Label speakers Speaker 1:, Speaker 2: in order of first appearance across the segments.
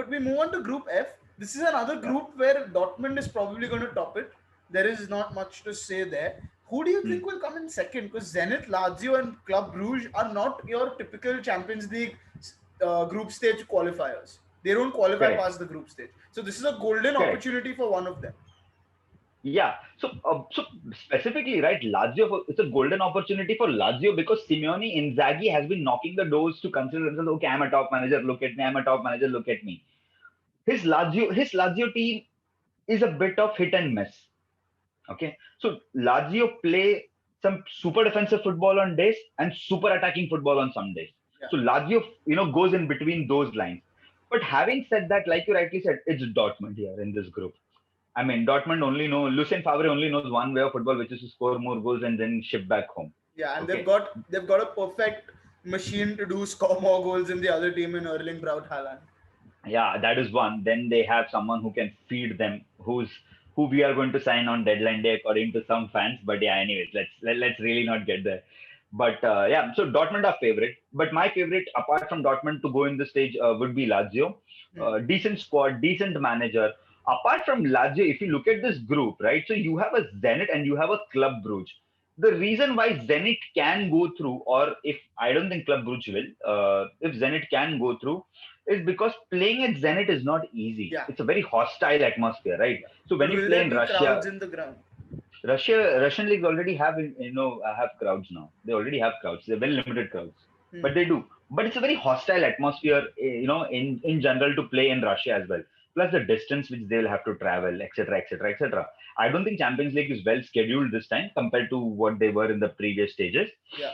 Speaker 1: But we move on to Group F. This is another
Speaker 2: Yeah.
Speaker 1: group where Dortmund is probably going to top it. There is not much to say there. Who do you
Speaker 2: Hmm.
Speaker 1: think will come in second? Because Zenit, Lazio, and Club Brugge are not your typical Champions League group stage qualifiers. They don't qualify
Speaker 2: Correct.
Speaker 1: past the group stage. So this is a golden
Speaker 2: Correct.
Speaker 1: opportunity for one of them.
Speaker 2: Yeah. So specifically, right, it's a golden opportunity for Lazio because Simeone Inzaghi has been knocking the doors to consider themselves, okay, I'm a top manager, look at me, I'm a top manager, look at me. His Lazio team is a bit of hit and miss. Okay. So Lazio play some super defensive football on days and super attacking football on some days.
Speaker 1: Yeah.
Speaker 2: So Lazio, goes in between those lines. But having said that, like you rightly said, it's Dortmund here in this group. I mean, Lucien Favre only knows one way of football, which is to score more goals and then ship back home.
Speaker 1: Yeah, and they've
Speaker 2: Okay.
Speaker 1: got they've got a perfect machine to do score more goals than the other team in Erling Braut Haaland.
Speaker 2: Yeah, that is one. Then they have someone who can feed them, who we are going to sign on deadline day according to some fans. But yeah, anyways, let's really not get there. But yeah, so Dortmund are favorite. But my favorite, apart from Dortmund, to go in the stage would be Lazio.
Speaker 1: Hmm.
Speaker 2: Decent squad, decent manager. Apart from Lazio, if you look at this group, right? So you have a Zenit and you have a Club Brugge. The reason why Zenit can go through, or if I don't think Club Brugge will, if Zenit can go through, is because playing at Zenit is not easy.
Speaker 1: Yeah,
Speaker 2: It's a very hostile atmosphere, right?
Speaker 1: yeah.
Speaker 2: So when
Speaker 1: But
Speaker 2: you
Speaker 1: will
Speaker 2: play
Speaker 1: there
Speaker 2: in
Speaker 1: be crowds
Speaker 2: Russia,
Speaker 1: in the ground?
Speaker 2: Russian leagues already have crowds now. They already have crowds. They're very limited crowds,
Speaker 1: Hmm.
Speaker 2: but they do. But it's a very hostile atmosphere, in general to play in Russia as well. Plus the distance which they'll have to travel, etc., etc., etc. I don't think Champions League is well scheduled this time compared to what they were in the previous stages.
Speaker 1: Yeah,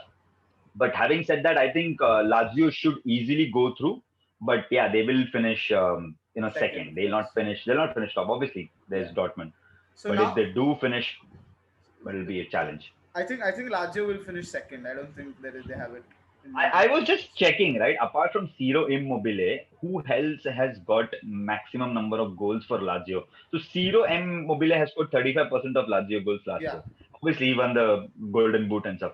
Speaker 2: But having said that, I think Lazio should easily go through. But yeah, they will finish,
Speaker 1: second,
Speaker 2: second.
Speaker 1: of course.
Speaker 2: They'll not finish top. Obviously, there's
Speaker 1: Yeah.
Speaker 2: Dortmund.
Speaker 1: So
Speaker 2: But if
Speaker 1: now
Speaker 2: they do finish, it'll be a challenge.
Speaker 1: I think Lazio will finish second. I don't think they have it in the
Speaker 2: I
Speaker 1: group.
Speaker 2: was just checking, right? Apart from Ciro Immobile, who else has got maximum number of goals for Lazio? So Ciro Immobile has scored 35% of Lazio goals last
Speaker 1: Yeah,
Speaker 2: year. Obviously, he won the Golden Boot and stuff.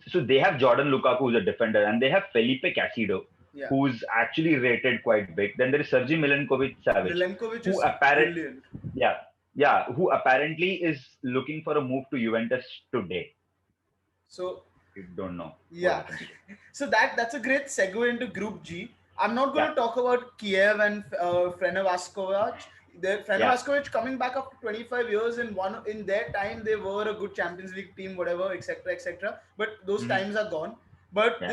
Speaker 2: So they have Jordan Lukaku, who's a defender, and they have Felipe Casido,
Speaker 1: yeah.
Speaker 2: who's actually rated quite big. Then there is Sergei Milinkovic Savic,
Speaker 1: Milenkovic
Speaker 2: who
Speaker 1: is brilliant.
Speaker 2: yeah, yeah, who apparently is looking for a move to Juventus today.
Speaker 1: So
Speaker 2: You don't know what
Speaker 1: yeah,
Speaker 2: happens today.
Speaker 1: so that's a great segue into Group G. I'm not going
Speaker 2: Yeah,
Speaker 1: to talk about Kiev and Fenerbahce. The
Speaker 2: yeah.
Speaker 1: Fenerbahce coming back after 25 years in their time they were a good Champions League team, whatever, etc., etc. But those
Speaker 2: Mhm.
Speaker 1: times are gone. But
Speaker 2: Yeah.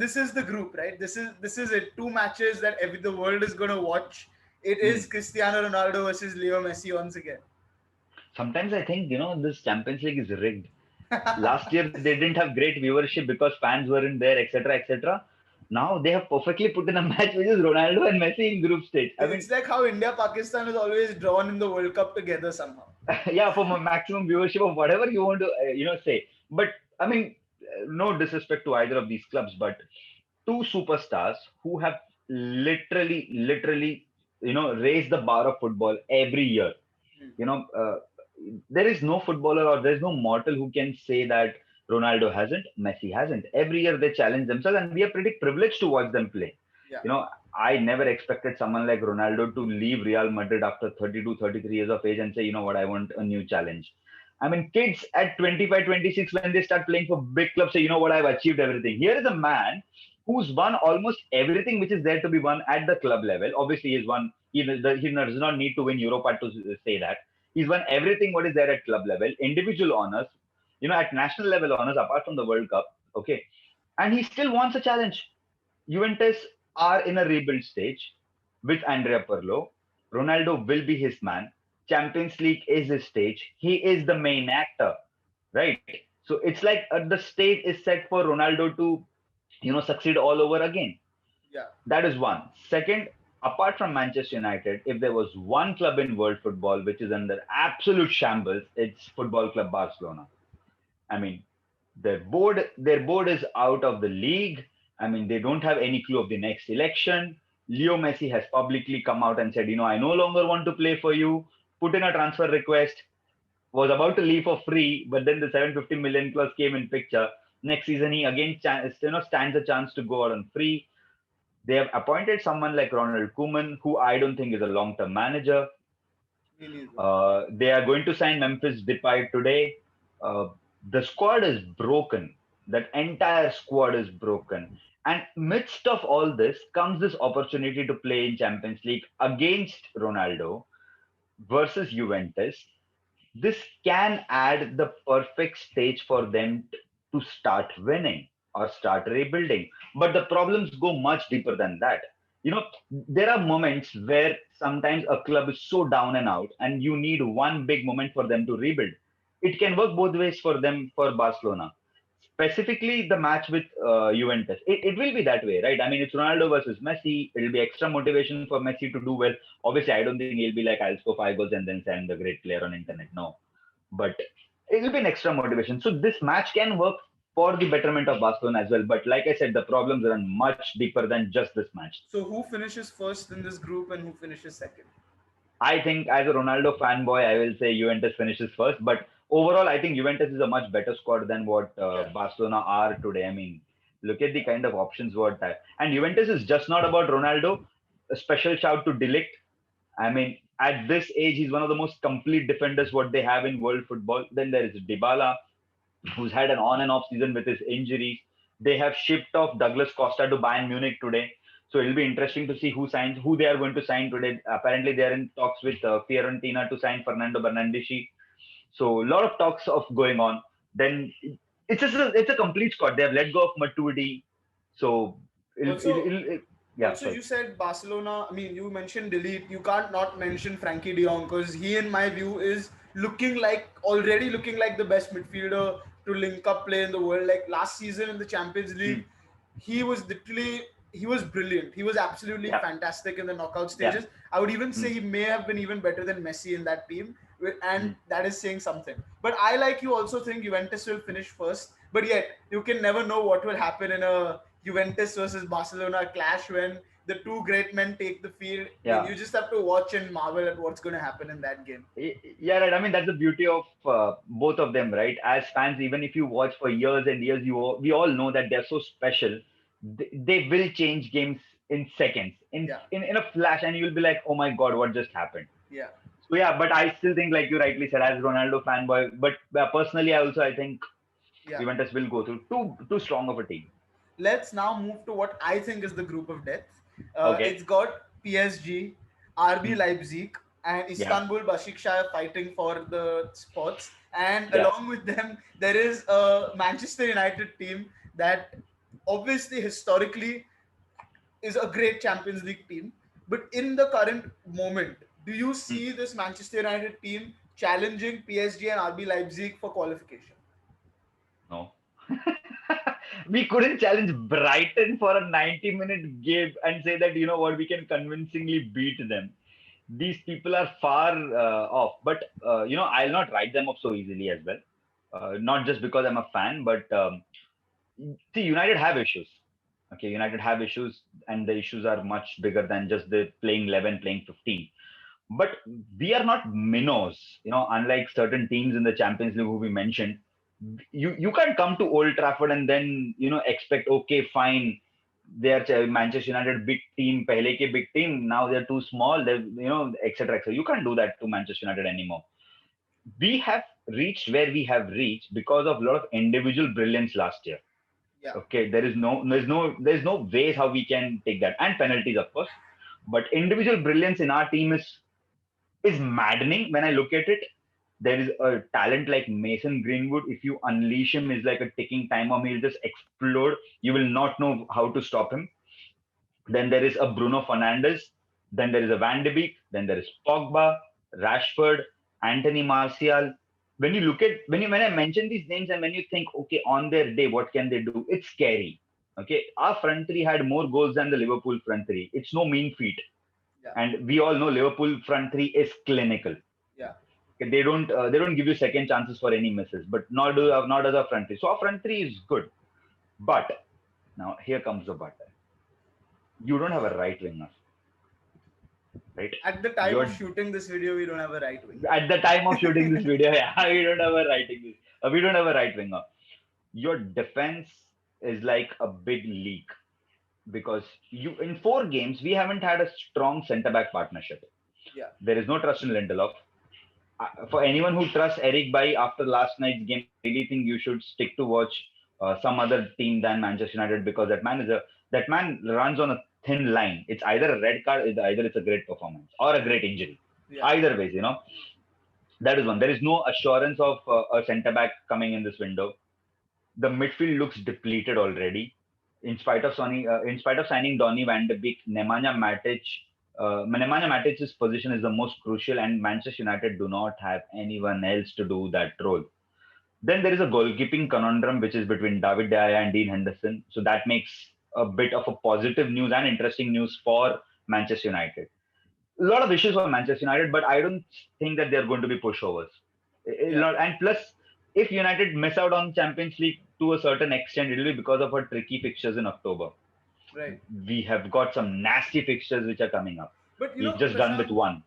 Speaker 1: this is the group, right? This is it. Two matches that the world is going to watch. It is
Speaker 2: Mm.
Speaker 1: Cristiano Ronaldo versus Leo Messi once again.
Speaker 2: Sometimes I think, this Champions League is rigged. Last year they didn't have great viewership because fans weren't there, etc., etc. Now they have perfectly put in a match which is Ronaldo and Messi in group stage. I mean,
Speaker 1: It's like how India Pakistan is always drawn in the World Cup together somehow.
Speaker 2: yeah, for maximum viewership of whatever you want to, say. But I mean, no disrespect to either of these clubs, but two superstars who have literally, raised the bar of football every year.
Speaker 1: Hmm.
Speaker 2: You know, there is no footballer or there's no mortal who can say that Ronaldo hasn't, Messi hasn't. Every year they challenge themselves, and we are pretty privileged to watch them play.
Speaker 1: Yeah.
Speaker 2: I never expected someone like Ronaldo to leave Real Madrid after 32, 33 years of age and say, you know what, I want a new challenge. I mean, kids at 25, 26, when they start playing for big clubs, say, you know what, I've achieved everything. Here is a man who's won almost everything which is there to be won at the club level. Obviously, he's won, he does not need to win Europa to say that. He's won everything what is there at club level, individual honors, at national level honors, apart from the World Cup. Okay. And he still wants a challenge. Juventus are in a rebuild stage with Andrea Pirlo. Ronaldo will be his man. Champions League is his stage. He is the main actor, right? So it's like the stage is set for Ronaldo to, succeed all over again.
Speaker 1: Yeah.
Speaker 2: That is one. Second, apart from Manchester United, if there was one club in world football which is under absolute shambles, it's Football Club Barcelona. I mean, their board is out of the league. I mean, they don't have any clue of the next election. Leo Messi has publicly come out and said, I no longer want to play for you. Put in a transfer request. Was about to leave for free, but then the 750 million clause came in picture. Next season, he again stands a chance to go out on free. They have appointed someone like Ronald Koeman, who I don't think is a long-term manager.
Speaker 1: Me neither.
Speaker 2: They are going to sign Memphis Depay today. Uh, the squad is broken. That entire squad is broken. And midst of all this comes this opportunity to play in Champions League against Ronaldo versus Juventus. This can add the perfect stage for them to start winning or start rebuilding. But the problems go much deeper than that. You know, there are moments where sometimes a club is so down and out, and you need one big moment for them to rebuild. It can work both ways for them, for Barcelona. Specifically, the match with Juventus, it will be that way, right? I mean, it's Ronaldo versus Messi. It'll be extra motivation for Messi to do well. Obviously, I don't think he'll be like, I'll score 5 goals and then say I'm the great player on internet. No, but it'll be an extra motivation. So this match can work for the betterment of Barcelona as well. But like I said, the problems run much deeper than just this match.
Speaker 1: So who finishes first in this group and who finishes second?
Speaker 2: I think as a Ronaldo fanboy, I will say Juventus finishes first. But overall, I think Juventus is a much better squad than what
Speaker 1: Yeah.
Speaker 2: Barcelona are today. I mean, look at the kind of options what have. And Juventus is just not about Ronaldo. A special shout to Delict. I mean, at this age, he's one of the most complete defenders what they have in world football. Then there is Dybala, who's had an on and off season with his injuries. They have shipped off Douglas Costa to Bayern Munich today. So it'll be interesting to see who they are going to sign today. Apparently, they are in talks with Fiorentina to sign Fernando Bernardeschi. So a lot of talks of going on. Then it's a complete squad. They have let go of Matuidi. So
Speaker 1: Also,
Speaker 2: yeah,
Speaker 1: Also,
Speaker 2: sorry.
Speaker 1: you said Barcelona. I mean, you mentioned delete. You can't not mention Frankie De Jong because he, in my view, is already looking like the best midfielder to link up play in the world. Like last season in the Champions
Speaker 2: Hmm.
Speaker 1: League, he was brilliant. He was absolutely
Speaker 2: Yeah,
Speaker 1: fantastic in the knockout
Speaker 2: yeah.
Speaker 1: stages. I would even
Speaker 2: Hmm.
Speaker 1: say he may have been even better than Messi in that team, and
Speaker 2: Hmm.
Speaker 1: that is saying something. But I, like you, also think Juventus will finish first. But yet, you can never know what will happen in a Juventus versus Barcelona clash when the two great men take the field.
Speaker 2: Yeah.
Speaker 1: You just have to watch and marvel at what's going to happen in that game.
Speaker 2: Yeah, right. I mean, that's the beauty of both of them, right? As fans, even if you watch for years and years, we all know that they're so special. They will change games in seconds,
Speaker 1: Yeah,
Speaker 2: in a flash, and you'll be like, "Oh my God, what just happened?"
Speaker 1: yeah,
Speaker 2: So yeah, but I still think, like you rightly said, as Ronaldo fanboy, but personally, I think
Speaker 1: yeah.
Speaker 2: Juventus will go through too strong of a team.
Speaker 1: Let's now move to what I think is the group of death.
Speaker 2: Okay.
Speaker 1: It's got PSG, RB
Speaker 2: Hmm.
Speaker 1: Leipzig, and
Speaker 2: Yeah.
Speaker 1: Istanbul Başakşehir fighting for the spots. And
Speaker 2: Yeah.
Speaker 1: along with them, there is a Manchester United team that obviously historically is a great Champions League team. But in the current moment, do you
Speaker 2: Hmm.
Speaker 1: see this Manchester United team challenging PSG and RB Leipzig for qualification?
Speaker 2: No. We couldn't challenge Brighton for a 90-minute game and say that, you know what, we can convincingly beat them. These people are far off. But, I'll not write them off so easily as well. Not just because I'm a fan, but see, United have issues. Okay, United have issues, and the issues are much bigger than just the playing 11, playing 15. But we are not minnows, unlike certain teams in the Champions League who we mentioned. You can't come to Old Trafford and then expect, okay, fine, they are Manchester United big team, pehle ke big team, now they're too small, they etc. etc. You can't do that to Manchester United anymore. We have reached where we have reached because of a lot of individual brilliance last year.
Speaker 1: Yeah,
Speaker 2: Okay, there's no ways how we can take that, and penalties of course. But individual brilliance in our team is maddening when I look at it. There is a talent like Mason Greenwood. If you unleash him, is like a ticking time bomb. He'll just explode. You will not know how to stop him. Then there is a Bruno Fernandes. Then there is a Van de Beek. Then there is Pogba, Rashford, Anthony Martial. When I mention these names and when you think, okay, on their day, what can they do? It's scary. Okay, our front three had more goals than the Liverpool front three. It's no mean feat,
Speaker 1: yeah,
Speaker 2: and we all know Liverpool front three is clinical.
Speaker 1: yeah.
Speaker 2: They don't give you second chances for any misses, but not does our front three. So our front three is good, but now here comes the but. You don't have a right winger, right?
Speaker 1: At the time of
Speaker 2: You're
Speaker 1: shooting this video, we don't have a right winger.
Speaker 2: at the time of shooting this video, yeah, we don't have a right winger. Your defense is like a big leak. because you in 4 games we haven't had a strong centre back partnership.
Speaker 1: Yeah.
Speaker 2: There is no trust in Lindelof. For anyone who trusts Eric Bailly after last night's game, I really think you should stick to watch some other team than Manchester United, because that man runs on a thin line. It's either a red card, either it's a great performance or a great injury.
Speaker 1: Yeah.
Speaker 2: Either ways, that is one. There is no assurance of a centre back coming in this window. The midfield looks depleted already. In spite of signing Donny van de Beek, Nemanja Matic's position is the most crucial, and Manchester United do not have anyone else to do that role. Then there is a goalkeeping conundrum, which is between David De Gea and Dean Henderson. So that makes a bit of a positive news and interesting news for Manchester United. A lot of issues for Manchester United, but I don't think that they're going to be pushovers.
Speaker 1: Yeah.
Speaker 2: And plus, if United miss out on Champions League to a certain extent, it'll be because of our tricky fixtures in October.
Speaker 1: Right.
Speaker 2: We have got some nasty fixtures which are coming up.
Speaker 1: But
Speaker 2: We've just done with
Speaker 1: Prashant,
Speaker 2: one.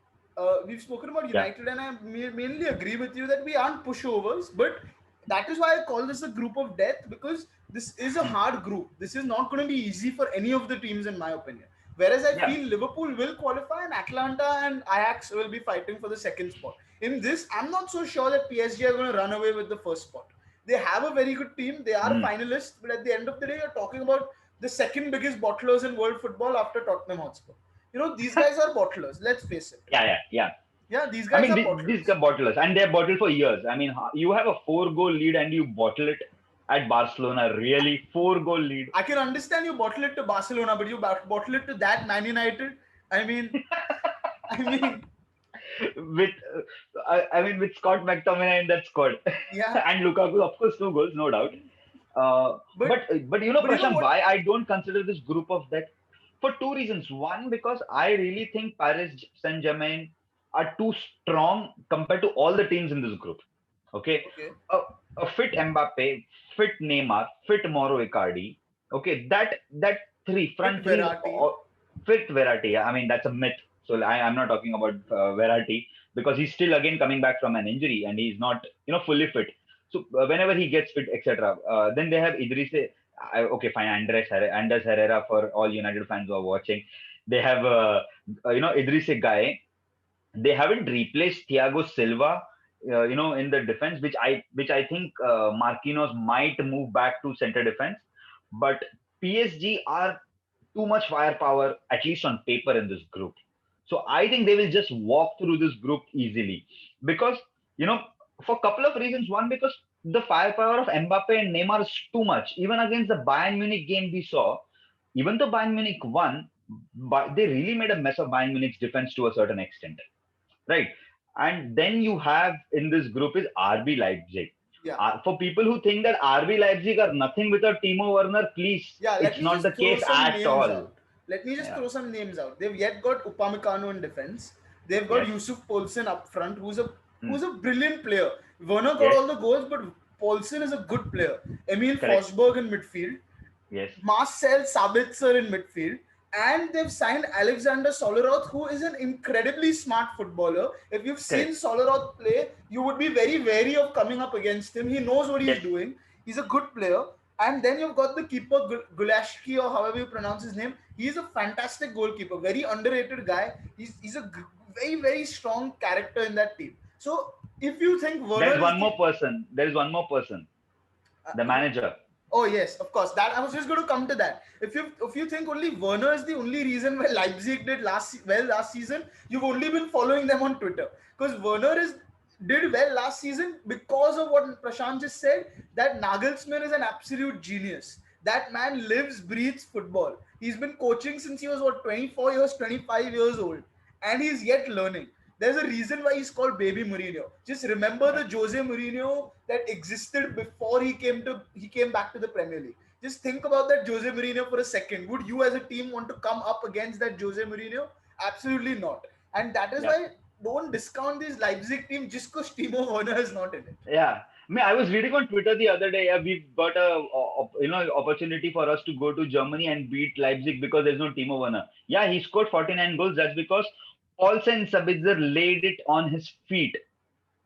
Speaker 1: we've spoken about
Speaker 2: Yeah.
Speaker 1: United, and I mainly agree with you that we aren't pushovers, but that is why I call this a group of death, because this is a hard group. This is not going to be easy for any of the teams, in my opinion. Whereas I
Speaker 2: Yeah.
Speaker 1: feel Liverpool will qualify and Atlanta and Ajax will be fighting for the second spot. In this, I'm not so sure that PSG are going to run away with the first spot. They have a very good team. They are
Speaker 2: Mm.
Speaker 1: finalists, but at the end of the day, you're talking about the second biggest bottlers in world football after Tottenham Hotspur. These guys are bottlers. Let's face it.
Speaker 2: Yeah.
Speaker 1: Yeah, these
Speaker 2: I
Speaker 1: guys
Speaker 2: mean,
Speaker 1: are
Speaker 2: these
Speaker 1: bottlers.
Speaker 2: are bottlers, and they're bottled for years. I mean, you have a 4 goal lead and you bottle it at Barcelona. Really, 4 goal lead.
Speaker 1: I can understand you bottle it to Barcelona, but you bottle it to that Man United. I mean, I mean,
Speaker 2: With, with Scott McTominay in that squad,
Speaker 1: yeah.
Speaker 2: and Lukaku, of course, 2 goals, no doubt.
Speaker 1: But
Speaker 2: But
Speaker 1: but you know
Speaker 2: Prashant,
Speaker 1: what?
Speaker 2: why I don't consider this group of that? For 2 reasons. One, because I really think Paris Saint-Germain are too strong compared to all the teams in this group. Okay,
Speaker 1: Okay,
Speaker 2: a, a fit Mbappe, fit Neymar, fit Mauro Icardi. Okay, that
Speaker 1: with
Speaker 2: front three is
Speaker 1: Verratti.
Speaker 2: fit Verratti. I mean, that's a myth. So I'm not talking about Verratti, because he's still again coming back from an injury and he's not fully fit. So whenever he gets fit, etc. Then they have Idris. Okay, fine. Andres Herrera, for all United fans who are watching. They have Idris Guy. They haven't replaced Thiago Silva, in the defense, which I think Marquinhos might move back to center defense. But PSG are too much firepower, at least on paper, in this group. So I think they will just walk through this group easily, because you know for a couple of reasons. One, because the firepower of Mbappe and Neymar is too much. Even against the Bayern Munich game we saw, even though Bayern Munich won, but they really made a mess of Bayern Munich's defense to a certain extent, right? And then you have in this group is RB Leipzig.
Speaker 1: Yeah,
Speaker 2: For people who think that RB Leipzig are nothing without Timo Werner, please,
Speaker 1: yeah. Let
Speaker 2: it's
Speaker 1: me
Speaker 2: not
Speaker 1: just
Speaker 2: the
Speaker 1: throw
Speaker 2: case
Speaker 1: some
Speaker 2: at
Speaker 1: names
Speaker 2: all.
Speaker 1: out. Let me just
Speaker 2: Yeah.
Speaker 1: throw some names out. They've yet got Upamecano in defense. They've got
Speaker 2: Yes.
Speaker 1: Yusuf Poulsen up front, who's
Speaker 2: Mm.
Speaker 1: a brilliant player. Werner got
Speaker 2: Yes.
Speaker 1: all the goals, but Poulsen is a good player. Emil
Speaker 2: Correct.
Speaker 1: Forsberg in midfield.
Speaker 2: Yes.
Speaker 1: Marcel Sabitzer in midfield, and they've signed Alexander Soleroth, who is an incredibly smart footballer. If you've seen
Speaker 2: Correct.
Speaker 1: Soleroth play, you would be very wary of coming up against him. He knows what he's
Speaker 2: Yes.
Speaker 1: doing. He's a good player. And then you've got the keeper, Gulashki, or however you pronounce his name. He's a fantastic goalkeeper, very underrated guy. He's a very, very strong character in that team. So if you think
Speaker 2: There's
Speaker 1: Werner is
Speaker 2: one
Speaker 1: the
Speaker 2: more person. There is one more person. The
Speaker 1: uh,
Speaker 2: manager.
Speaker 1: Oh yes, of course. That I was just going to come to that. If you think only Werner is the only reason why Leipzig did last season, you've only been following them on Twitter, because Werner is did well last season because of what Prashant just said. That Nagelsmann is an absolute genius. That man lives, breathes football. He's been coaching since he was 24 years, 25 years old, and he's yet learning. There's a reason why he's called Baby Mourinho. Just remember
Speaker 2: Yeah.
Speaker 1: the Jose Mourinho that existed before he came back to the Premier League. Just think about that Jose Mourinho for a second. Would you as a team want to come up against that Jose Mourinho? Absolutely not. And that is
Speaker 2: Yeah.
Speaker 1: why don't discount this Leipzig team just because Timo Werner is not in it.
Speaker 2: Yeah. I mean, I was reading on Twitter the other day. We've got opportunity for us to go to Germany and beat Leipzig because there's no Timo Werner. Yeah, he scored 49 goals. That's because Paulsen Sabitzer laid it on his feet.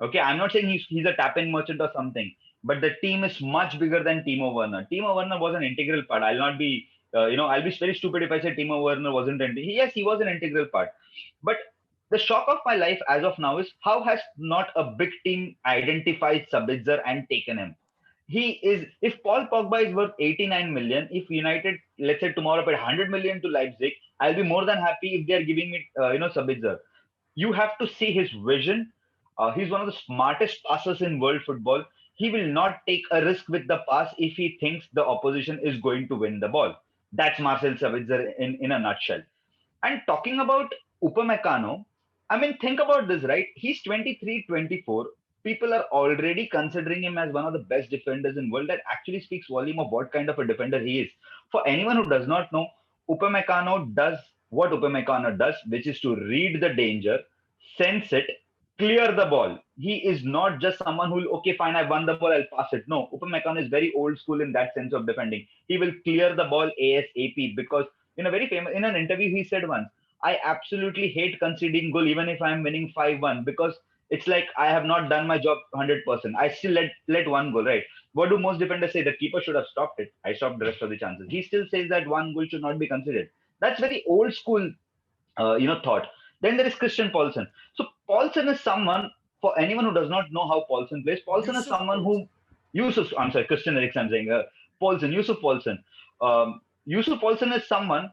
Speaker 2: Okay, I'm not saying he's a tap-in merchant or something, but the team is much bigger than Timo Werner. Timo Werner was an integral part. I'll not be I'll be very stupid if I say Timo Werner wasn't. Yes, he was an integral part. But the shock of my life as of now is how has not a big team identified Sabitzer and taken him? He is, if Paul Pogba is worth 89 million, if United, let's say tomorrow, paid 100 million to Leipzig, I'll be more than happy if they are giving me, Sabitzer. You have to see his vision. He's one of the smartest passers in world football. He will not take a risk with the pass if he thinks the opposition is going to win the ball. That's Marcel Sabitzer in a nutshell. And talking about Upamecano, I mean, think about this, right? He's 23, 24. People are already considering him as one of the best defenders in world. That actually speaks volume of what kind of a defender he is. For anyone who does not know, Upamecano does what Upamecano does, which is to read the danger, sense it, clear the ball. He is not just someone who will, okay, fine, I won the ball, I'll pass it. No, Upamecano is very old school in that sense of defending. He will clear the ball ASAP because in an interview he said once, I absolutely hate conceding goal even if I'm winning 5-1 because it's like I have not done my job 100%. I still let one goal, right? What do most defenders say? The keeper should have stopped it. I stopped the rest of the chances. He still says that one goal should not be considered. That's very old school, thought. Then there is Christian Paulsen. So Paulsen is someone, for anyone who does not know how Paulsen plays, Paulsen is
Speaker 1: Yusuf
Speaker 2: someone
Speaker 1: Paulsen.
Speaker 2: who I'm sorry, Christian Eriksen. I'm saying Yusuf Paulsen. Yusuf Paulsen is someone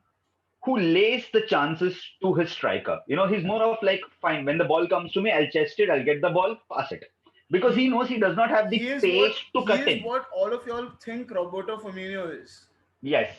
Speaker 2: who lays the chances to his striker. He's more of like, fine, when the ball comes to me, I'll chest it, I'll get the ball, pass it. Because he
Speaker 1: He
Speaker 2: knows he does not have the pace to
Speaker 1: he
Speaker 2: cut
Speaker 1: is
Speaker 2: in.
Speaker 1: what all of y'all think Roberto Firmino is.
Speaker 2: Yes,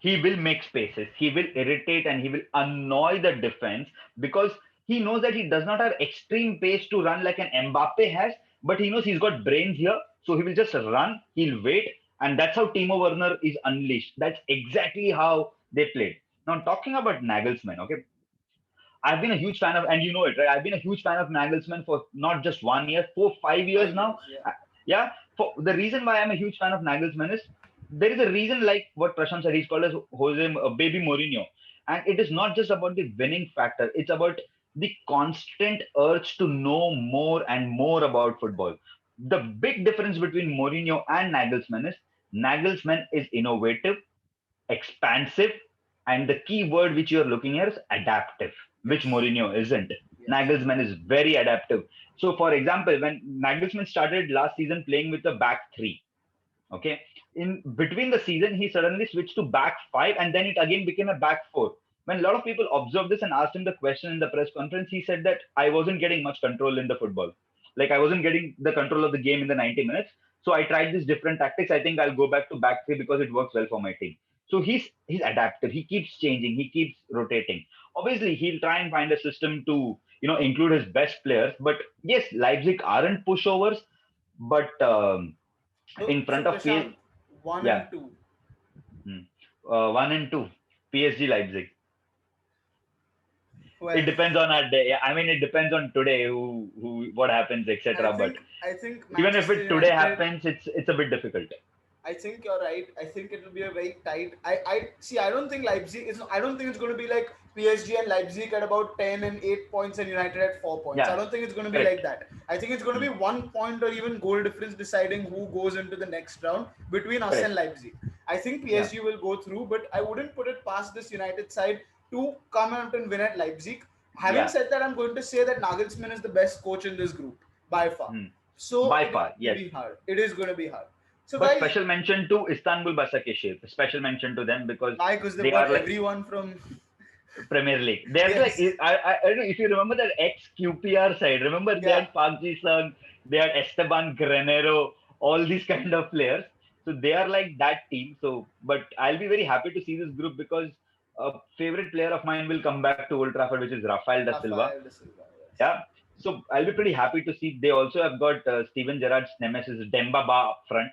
Speaker 2: he will make spaces, he will irritate and he will annoy the defense because he knows that he does not have extreme pace to run like an Mbappe has, but he knows he's got brains here, so he will just run, he'll wait, and that's how Timo Werner is unleashed. That's exactly how they played. Now, talking about Nagelsmann, okay, I've been a huge fan of, and you know it, right? I've been a huge fan of Nagelsmann for not just 1 year, 4, 5 years
Speaker 1: 5 years,
Speaker 2: now.
Speaker 1: yeah.
Speaker 2: Yeah. For the reason why I'm a huge fan of Nagelsmann is there is a reason, like what Prashant said, he's called as Jose Baby Mourinho, and it is not just about the winning factor. It's about the constant urge to know more and more about football. The big difference between Mourinho and Nagelsmann is innovative, expansive, and the key word which you are looking at is adaptive, which
Speaker 1: Yes.
Speaker 2: Mourinho isn't.
Speaker 1: Yes.
Speaker 2: Nagelsmann is very adaptive. So, for example, when Nagelsmann started last season playing with the back three, okay, in between the season, he suddenly switched to back five and then it again became a back four. When a lot of people observed this and asked him the question in the press conference, he said that I wasn't getting much control in the football. Like I wasn't getting the control of the game in the 90 minutes. So I tried these different tactics. I think I'll go back to back three because it works well for my team. So he's adaptive. He keeps changing. He keeps rotating. Obviously, he'll try and find a system to include his best players. But yes, Leipzig aren't pushovers. But
Speaker 1: So,
Speaker 2: in
Speaker 1: so
Speaker 2: front of
Speaker 1: Prashant, one
Speaker 2: yeah,
Speaker 1: and two.
Speaker 2: hmm. 1 and 2, PSG Leipzig. It
Speaker 1: Well,
Speaker 2: depends on our day. I mean, it depends on today, who what happens,
Speaker 1: I
Speaker 2: etc. But
Speaker 1: think I think
Speaker 2: even if
Speaker 1: Manchester
Speaker 2: it today
Speaker 1: United.
Speaker 2: happens, it's a bit difficult.
Speaker 1: I think you're right. I think it will be a very tight. I see. I don't think Leipzig is. I don't think it's going to be like PSG and Leipzig at about 10 and 8 points and United at 4 points. I
Speaker 2: Yeah,
Speaker 1: don't think it's going to be like
Speaker 2: correct.
Speaker 1: that. I think it's going to
Speaker 2: Hmm.
Speaker 1: be 1 point or even goal difference deciding who goes into the next round between us and
Speaker 2: Correct.
Speaker 1: Leipzig. I think
Speaker 2: Yeah.
Speaker 1: PSG will go through, but I wouldn't put it past this United side to come out and win at Leipzig. Having
Speaker 2: Yeah.
Speaker 1: said that, I'm going to say that Nagelsmann is the best coach in this group by far.
Speaker 2: Hmm.
Speaker 1: So
Speaker 2: By
Speaker 1: it is
Speaker 2: far,
Speaker 1: going to
Speaker 2: yes.
Speaker 1: be hard. It is going to be hard. So
Speaker 2: But
Speaker 1: guys,
Speaker 2: special mention to Istanbul Basaksehir. Special mention to them because
Speaker 1: why? Because they've
Speaker 2: they
Speaker 1: got
Speaker 2: are like
Speaker 1: everyone from.
Speaker 2: Premier League. They're like
Speaker 1: Yes.
Speaker 2: I don't know if you remember that ex QPR side. Remember they
Speaker 1: Yeah.
Speaker 2: had Park Ji Sung, they had Esteban Granero, all these kind of players. So they are like that team. So, but I'll be very happy to see this group because a favorite player of mine will come back to Old Trafford, which is Rafael da Silva.
Speaker 1: Rafael de Silva. Yes.
Speaker 2: Yeah. So I'll be pretty happy to see. They also have got Steven Gerrard's nemesis Demba Ba up front.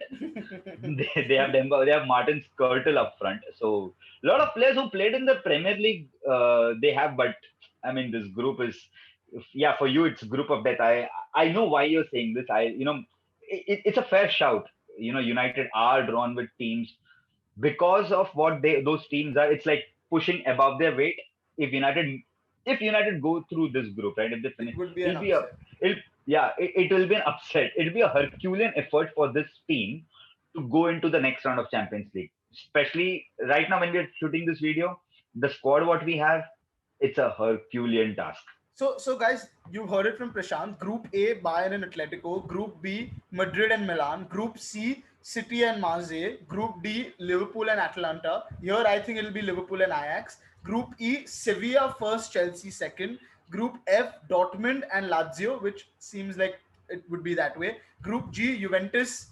Speaker 2: They have Demba, they have Martin Skrtel up front. So a lot of players who played in the Premier League, they have. But I mean, this group is, yeah, for you it's group of death. I know why you're saying this. It's a fair shout. United are drawn with teams because of what those teams are. It's like pushing above their weight. If United if United go through this group, right? If they
Speaker 1: It
Speaker 2: finish,
Speaker 1: would be an
Speaker 2: it'll be a
Speaker 1: upset.
Speaker 2: it'll, yeah, it will be an upset. It'll be a Herculean effort for this team to go into the next round of Champions League. especially right now when we're shooting this video, the squad what we have, it's a Herculean task.
Speaker 1: So guys, you heard it from Prashant. Group A, Bayern and Atletico. Group B, Madrid and Milan. Group C, City and Marseille. Group D, Liverpool and Atalanta. Here, I think it'll be Liverpool and Ajax. Group E, Sevilla first, Chelsea second. Group F, Dortmund and Lazio, which seems like it would be that way. Group G, Juventus.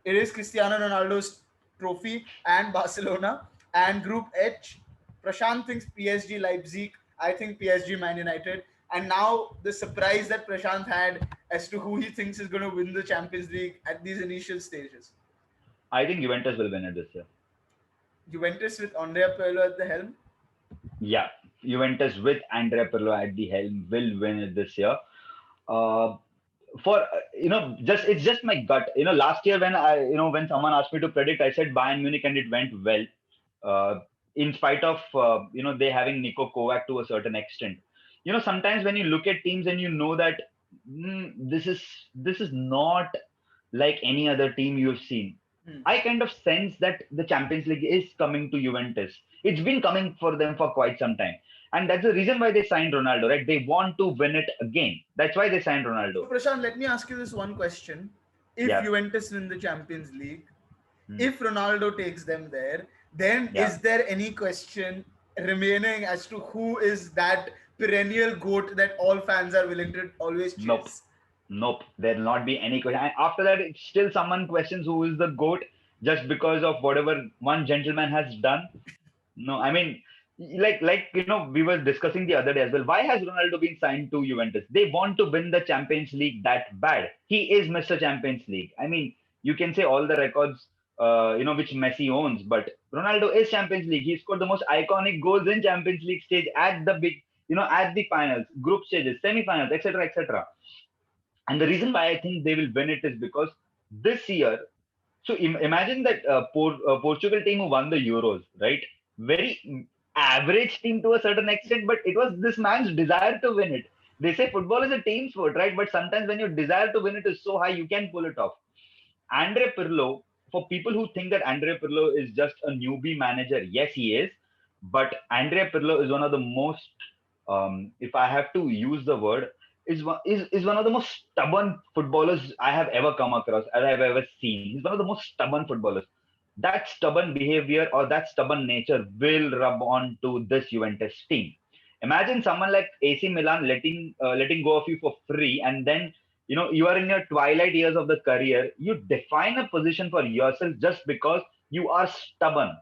Speaker 1: It is Cristiano Ronaldo's trophy and Barcelona. And Group H, Prashant thinks PSG, Leipzig. I think PSG, Man United. And now the surprise that Prashant had as to who he thinks is going to win the Champions League at these initial stages.
Speaker 2: I think Juventus will win it this year.
Speaker 1: Juventus with Andrea Pirlo at the helm.
Speaker 2: Yeah, Juventus with Andrea Pirlo at the helm will win it this year. Uh, for just it's just my gut. Last year when when someone asked me to predict, I said Bayern Munich and it went well. Uh, in spite of they having Nico Kovac to a certain extent. Sometimes when you look at teams and you know that this is not like any other team you've seen. I kind of sense that the Champions League is coming to Juventus. It's been coming for them for quite some time. And that's the reason why they signed Ronaldo, right? They want to win it again. That's why they signed Ronaldo.
Speaker 1: So Prashant, let me ask you this one question. If Juventus win the Champions League, if Ronaldo takes them there, then is there any question remaining as to who is that perennial GOAT that all fans are willing to always chase?
Speaker 2: Nope. There'll not be any question. And after that, it's still someone questions who is the GOAT just because of whatever one gentleman has done. No, I mean, like we were discussing the other day as well. Why has Ronaldo been signed to Juventus? They want to win the Champions League that bad. He is Mr. Champions League. I mean, you can say all the records, which Messi owns, but Ronaldo is Champions League. He scored the most iconic goals in Champions League stage at the big, at the finals, group stages, semi-finals, etc., etc. And the reason why I think they will win it is because this year, so imagine that Portugal team who won the Euros, right? Very average team to a certain extent, but it was this man's desire to win it. They say football is a team sport, right? But sometimes when your desire to win it is so high, you can pull it off. Andre Pirlo, for people who think that Andre Pirlo is just a newbie manager, yes, he is. But Andre Pirlo is one of the most, if I have to use the word, is one of the most stubborn footballers I have ever come across, as I've ever seen. He's one of the most stubborn footballers. That stubborn behavior or that stubborn nature will rub on to this Juventus team. Imagine someone like AC Milan letting go of you for free, and then you are in your twilight years of the career. You define a position for yourself just because you are stubborn.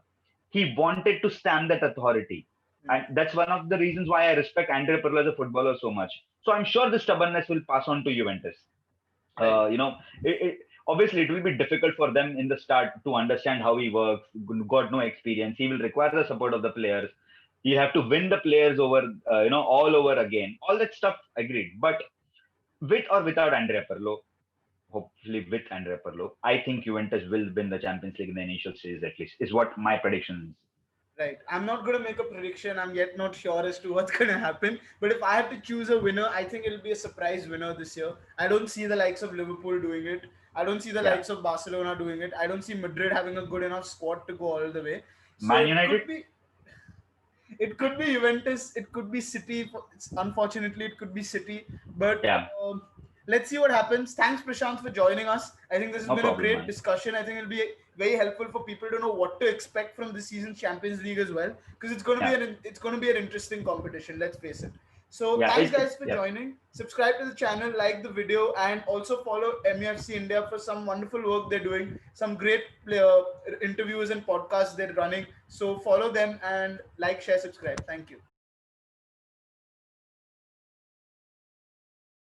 Speaker 2: He wanted to stamp that authority. And that's one of the reasons why I respect Andre Pirlo as a footballer so much. So I'm sure the stubbornness will pass on to Juventus. Obviously, it will be difficult for them in the start to understand how he works. Got no experience. He will require the support of the players. You have to win the players over, all over again. All that stuff, agreed. But with or without Andre Pirlo, hopefully with Andre Pirlo, I think Juventus will win the Champions League in the initial stages at least, is what my prediction is.
Speaker 1: Right. I'm not going to make a prediction. I'm yet not sure as to what's going to happen. But if I have to choose a winner, I think it'll be a surprise winner this year. I don't see the likes of Liverpool doing it. I don't see the likes of Barcelona doing it. I don't see Madrid having a good enough squad to go all the way. So
Speaker 2: Man United?
Speaker 1: It could be Juventus. It could be City. Unfortunately, it could be City. But let's see what happens. Thanks, Prashant, for joining us. I think this has been a great discussion. I think it'll be very helpful for people to know what to expect from this season's Champions League as well, because it's going to be an interesting competition. Let's face it. So thanks, guys, for joining. Subscribe to the channel, like the video, and also follow MEFC India for some wonderful work they're doing. Some great interviews and podcasts they're running. So follow them and like, share, subscribe. Thank you.